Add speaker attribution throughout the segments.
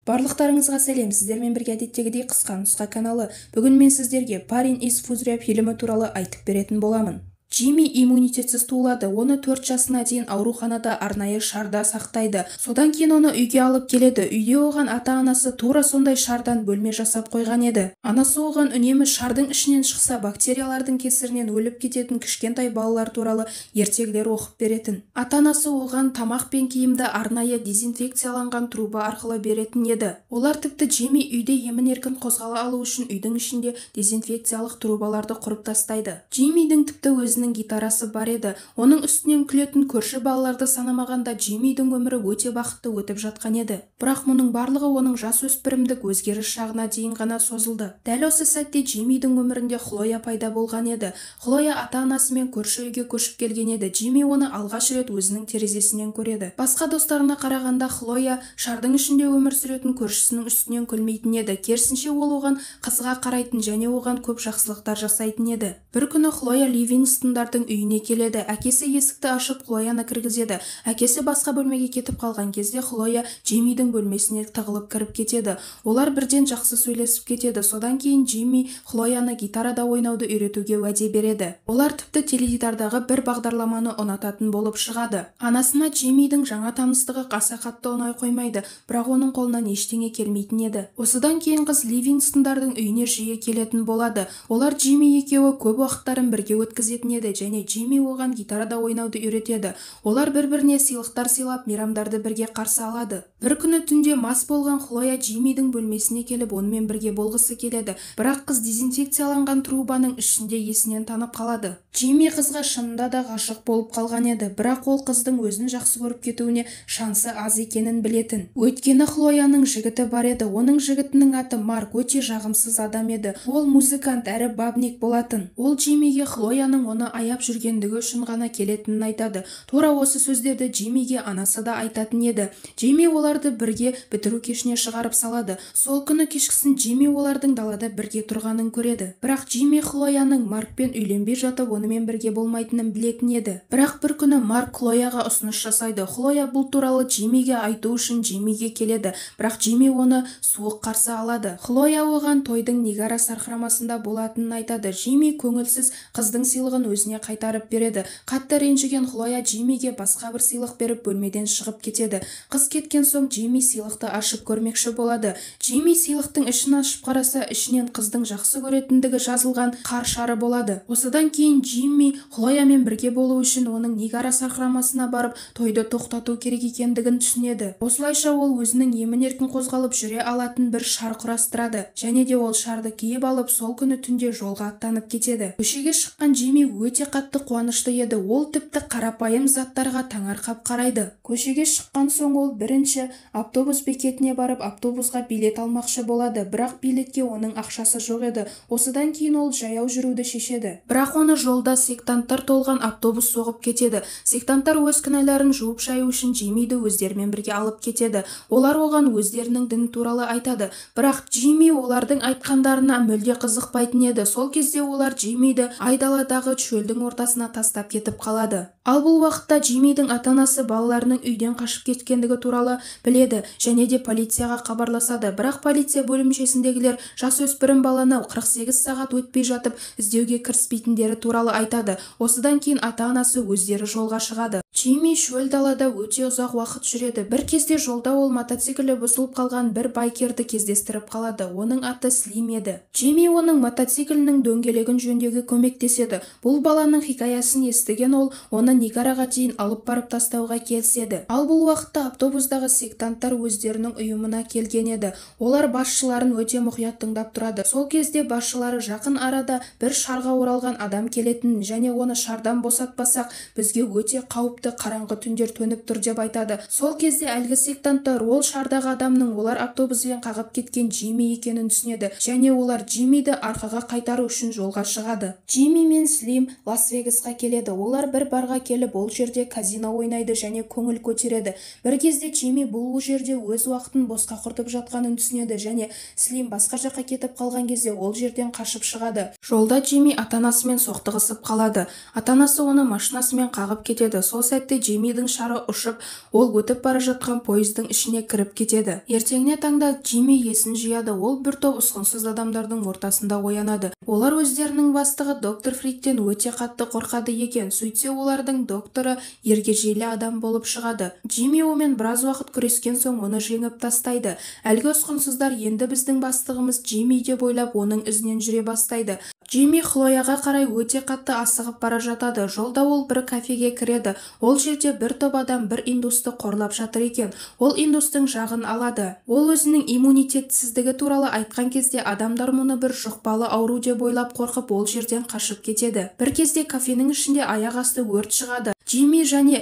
Speaker 1: Барлықтарыңызға сәлем, сіздермен бірге әдеттегідей қысқа нұсқа каналы. Бүгін мен сіздерге «Парень из Фузыря» фильмі туралы айтып беретін боламын. Джимми иммунитетсіз туылады, оны 4 жасына дейін ауруханада арнайы шарда сақтайды. Содан кейін оны үйге алып келеді. Үйде оған ата-анасы тура сондай шардан бөлме жасап қойған еді. Анасы оған үнемі шардың ішінен шықса бактериялардың кесірінен өліп кететін кішкентай балалар туралы ертегілер оқып беретін. Ата-анасы оған тамақ пен киімді арнайы дезинфекцияланған труба арқылы беретін еді. Олар тіпті Джимми үйде емін-еркін қозғала алу үшін үйдің ішінде дезинфекциялық трубаларды құрып тастайды. Джиммидің тіпті өзінің гитарасы бар еді. Оның үстінен күлетін көрші балаларды санамағанда Джиммидің өмірі өте бақытты өтіп жатқан еді. Бірақ мұның барлығы оның жасөспірімдік өзгеріс шағына дейін ғана созылды. Дәл осы сәтте Джиммидің өмірінде Хлоя пайда болған еді. Хлоя ата-анасымен көрші үйге көшіп келген еді. Джимми оны алғаш рет өзінің терезесінен көреді. Басқа достарына қарағанда Хлоя шардың ішінде өмір сүретін көршісінің үстінен күлмейтін еді. Керісінше ол оған қызыға қарайтын және оған көп жақсылықтар жасайтын еді. Бір күні Хлоя Ливингстондардың үйіне келеді. Әкесі есікті ашып Хлояны кіргізеді. Әкесі басқа бөлмеге кетіп қалған кезде Хлоя Джиммидің бөлмесіне тығылып кіріп кетеді. Олар бірден жақсы сөйлесіп кетеді. Содан кейін Джимми Хлояны гитарада ойнауды үйретуге уәде береді. Олар тіпті теледидардағы бір бағдарламаны ұнататын болып шығады. Анасына Джиммидің жаңа таныстығы аса қатты ұнай қоймайды, бірақ оның қолынан ештеңе келмейтін еді. Осыдан кейін қыз Ливингстондардың үйіне жиі келетін болады. Олар Джимми екеуі көп уақыттарын бірге өткізетін еді және Джимми оған гитарада ойнауды үйретеді. Олар бір-біріне сыйлықтар сыйлап, мейрамдарды бірге қарсы алады. Бір күні түнде мас болған Хлоя Джиммидің бөлмесіне келіп, онымен бірге болғысы келеді. Бірақ қыз дезинфекцияланған трубаның ішінде есінен танып қалады. Джимми қызға шынында да ғашық болып қалған еді, бірақ ол қыздың өзін жақсы көріп кетуіне шансы аз екенін білетін. Өйткені Хлояның жігіті бар еді. Оның жігітінің аты Марк, өте жағымсыз адам еді. Ол музыкант әрі бабник болатын. Ол Джиммиге Хлояның оны аяп жүргендігі үшін ғана келетінін айтады. Тура осы сөздерді Джиммиге анасы да айтатын еді. Джимми оларды бірге бітіру кешіне шығарып салады. Сол күні кешкісін Джимми олардың далада бірге тұрғанын көреді. Бірақ Джимми Хлояның Маркпен үйленбей жатып, онымен бірге болмайтынын білетін еді. Бірақ бір күні Марк Хлояға ұсыныс жасайды. Хлоя бұл туралы Джиммиге айту үшін Джиммиге келеді. Бірақ Джимми оны суық қарсы алады. Хлоя оған тойдың Нигара сарқырамасында болатынын айтады. Джимми көңілсіз қыздың сыйлығын өзіне қайтарып береді. Қатты ренжіген Хлоя Джиммиге басқа бір сыйлық беріп бөлмеден шығып кетеді. Қыз кеткен соң Джимми сыйлықты ашып көрмекші болады. Джимми сыйлықтың ішін ашып қараса, ішінен қыздың жақсы көретіндігі жазылған қар шары болады. Осыдан кейін Джимми Хлоямен бірге болу үшін оның Нигара сарқырамасына барып, тойды тоқтату керек екендігін түсінеді. Осылайша ол өзінің емін-еркін қозғалып жүре алатын бір шар құрастырады. Және де ол шарды киіп алып, сол күні түнде жолға аттанып кетеді. Көшеге шыққан Джимми өте қатты қуанышты еді. Ол тіпті қарапайым заттарға таңырқап қарайды. Көшеге шыққан соң ол бірінші автобус бекетіне барып, автобусқа билет алмақшы болады. Бірақ билетке оның ақшасы жоқ еді. Осыдан кейін ол жаяу жүруді шешеді. Бірақ оны жолда сектанттар толған автобус соғып кетеді. Сектанттар өз кінәларын жуып шаю үшін Джиммиді өздерімен бірге алып кетеді. Олар оған өздерінің діні туралы айтады. Бірақ Джимми олардың айтқандарына мүлде қызықпайтын еді. Сол кезде олар Джиммиді айдаладағы шөлдің ортасына тастап кетіп қалады. Ал бұл уақытта Джиммидің ата-анасы балаларының үйден қашып кеткендігі туралы біледі және де полицияға хабарласады. Бірақ полиция бөлімшесіндегілер жасөспірім баланы 48 сағат өтпей жатып іздеуге кіріспейтіндері туралы айтады. Осыдан кейін ата-анасы өздері жолға шығады. Джимми шөл далада өте ұзақ уақыт жүреді. Бір кезде жолда ол мотоциклі бұзылып қалған бір байкерді кездестіріп қалады. Оның аты Слим еді. Джимми оның мотоциклінің дөңгелегін жөндеуге көмектеседі. Бұл баланың хикаясын естіген ол оны Нигараға дейін алып барып тастауға келіседі. Ал бұл уақытта автобустағы сектанттар өздерінің ұйымына келген еді. Олар басшыларын өте мұқият тыңдап тұрады. Сол кезде басшылары жақын арада бір шарға оралған адам келетінін және оны шардан босатпасақ, бізге өте қауіпті қараңғы түндер төніп тұр деп айтады. Сол кезде әлгі сектанттар ол шардағы адамның олар автобуспен қағып кеткен Джимми екенін түсінеді және олар Джиммиді арқаға қайтару үшін жолға шығады. Джимми мен Слим Лас-Вегасқа келеді. Олар бір барға келіп, ол жерде казино ойнайды және көңіл көтереді. Бір кезде Джимми бұл жерде өз уақытын босқа құртып жатқанын түсінеді және Слим басқа жаққа кетіп қалған кезде ол жерден қашып шығады. Жолда Джимми ата-анасымен соқтығысып қалады. Ата-анасы оны машинасымен қағып кетеді. Сол сәтте Джиммидің шары ұшып, ол өтіп бара жатқан пойыздың ішіне кіріп кетеді. Ертеңіне таңда Джимми есін жияды. Ол бір топ ұсқынсыз адамдардың ортасында оянады. Олар өздерінің бастығы доктор Фриктен өте қатты қорқады екен. Сөйтсе олардың докторы ергежейлі адам болып шығады. Джимми омен біраз уақыт күрескен соң оны жеңіп тастайды. Әлгі ұсқынсыздар енді біздің бастығымыз Джимми деп ойлап оның ізінен жүре бастайды. Джимми Хлояға қарай өте қатты асығып бара жатады. Жолда ол бір кафеге кіреді. Ол жерде бір топ адам бір индусты қорлап жатыр екен. Ол индустың жағын алады. Ол өзінің иммунитетсіздігі туралы айтқан кезде адамдар мұны бір жұқпалы ауру деп ойлап қорқып ол жерден қашып кетеді. Бір кезде кафенің ішінде аяқ асты өрт шығады. Джимми және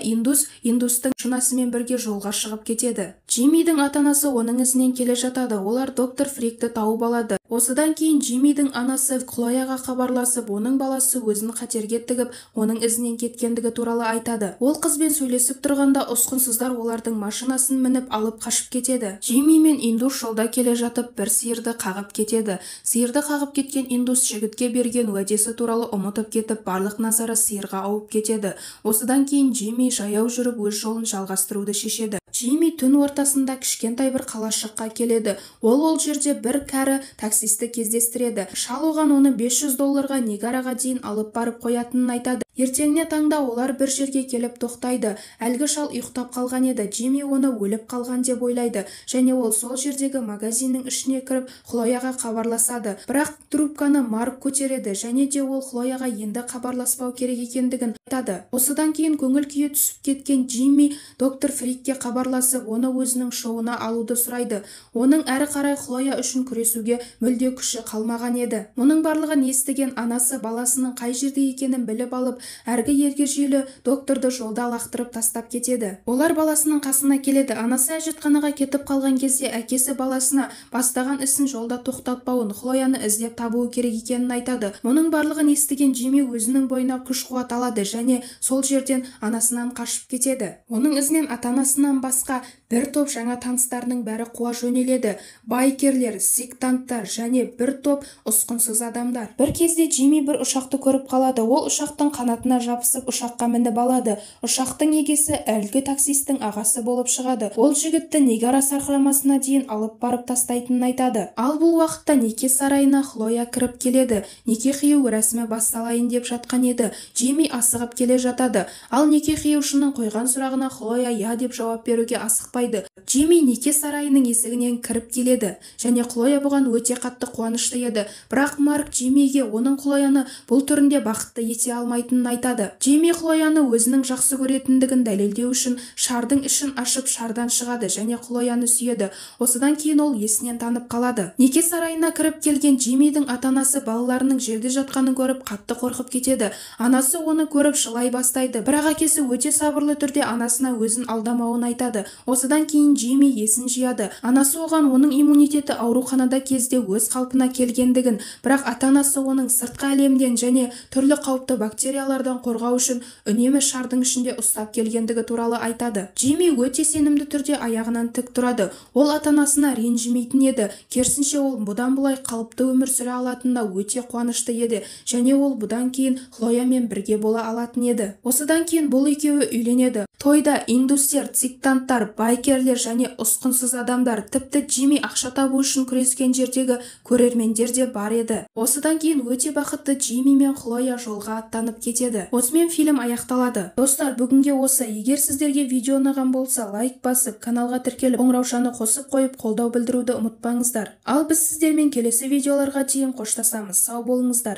Speaker 1: индустың шынасымен бірге жолға шығып кетеді. Джиммидің ата-анасы оның ізінен келе жатады. Олар доктор Фрикті тауып алады. Осыдан кейін Джиммидің анасы Хлояға хабарласып, оның баласы өзін қатерге тігіп, оның ізінен кеткендігі туралы айтады. Ол қызбен сөйлесіп тұрғанда ұсқынсыздар олардың машинасын мініп алып қашып кетеді. Джимми мен индус жолда келе жатып бір сиырды қағып кетеді. Сиырды қағып кеткен индус жігітке берген уәдесі туралы ұмытып кетіп, барлық назары сиырға ауып кетеді. Осыдан кейін Джимми жаяу жүріп өз жолын жалғастыруды шешеді. Джимми түн ортасында кішкентай бір қалашыққа келеді. Ол жерде бір кәрі таксисті кездестіреді. Шал оған оны $500 Ниагараға дейін алып барып қоятынын айтады. Ертеңіне таңда олар бір жерге келіп тоқтайды. Әлгі шал ұйықтап қалған еді. Джимми оны өліп қалған деп ойлайды және ол сол жердегі магазиннің ішіне кіріп Хлояға хабарласады. Бірақ трубканы Марк көтереді және де ол Хлояға енді хабарласпау керек екендігін айтады. Осыдан кейін көңіл күйі түсіп кеткен Джимми доктор Фрикке хабарласып, оны өзінің шоуына алуды сұрайды. Оның әрі қарай Хлоя үшін күресуге мүлде күші қалмаған еді. Мұның барлығын естіген анасы баласының қай жерде екенін біліп алып, әргі ергежейлі докторды жолда лақтырып тастап кетеді. Олар баласының қасына келеді. Анасы әжетханаға кетіп қалған кезде әкесі баласына бастаған ісін жолда тоқтатпауын, Хлояны іздеп табуы керек екенін айтады. Мұның барлығын естіген Джимми өзінің бойына күш-қуат алады және сол жерден анасынан қашып кетеді. Оның ізінен ата-анасынан басқа бір топ жаңа таныстарының бәрі қуа жөнеледі. Байкерлер, сектанттар және бір топ ұсқынсыз адамдар. Бір кезде Джимми бір ұшақты көріп қалады. Ол ұшақтың қанатына жабысып ұшаққа мініп алады. Ұшақтың егесі әлгі таксистің ағасы болып шығады. Ол жігітті Ниагара сарқырамасына дейін алып барып тастайтынын айтады. Ал бұл уақытта неке сарайына Хлоя кіріп келеді. Неке қию рәсімі басталайын деп жатқан еді. Джимми асығып келе жатады. Ал неке қиюшының қойған сұрағына Хлоя я деп жауап беруге асықпайды. Джимми неке сарайының есігінен кіріп келеді және Хлоя бұған өте қатты қуанышты еді. Бірақ Марк Джиммиге оның Хлояны бұл түрінде бақытты ете алмайтынын айтады. Джимми Хлояны өзінің жақсы көретіндігін дәлелдеу үшін шардың ішін ашып шардан шығады және Хлояны сүйеді. Осыдан кейін ол есінен танып қалады. Неке сарайына кіріп келген Джиммидің ата-анасы балаларының жерде жатқанын көріп қатты қорқып кетеді. Анасы оны көріп жылай бастайды. Бірақ әкесі өте сабырлы түрде анасына өзін алдамауын айтады. Осыдан кейін Джимми есін жияды. Анасы оған оның иммунитеті ауруханада кезде өз қалпына келгендігін, бірақ ата-анасы оның сыртқы әлемден және түрлі қауіпті бактериялардан қорғау үшін үнемі шардың ішінде ұстап келгендігі туралы айтады. Джимми өте сенімді түрде аяғынан тік тұрады. Ол ата-анасына ренжімейтін еді. Керісінше ол бұдан былай қалыпты өмір сүре алатынына өте қуанышты еді және ол бұдан кейін Хлоямен бірге бола алатын еді. Осыдан кейін бұл екеуі үйленеді. Тойда индустер, сектанттар, байкерлер және ұсқынсыз адамдар, тіпті Джимми ақша табу үшін күрескен жердегі көрермендер де бар еді. Осыдан кейін өте бақытты Джимми мен Хлоя жолға аттанып кетеді. Осымен фильм аяқталады. Достар, бүгінге осы. Егер сіздерге видео ұнаған болса, лайк басып, каналға тіркеліп, қоңыраушаны қосып қойып, қолдау білдіруді ұмытпаңыздар. Ал біз сіздермен келесі видеоларға дейін қоштасамыз. Сау болыңыздар.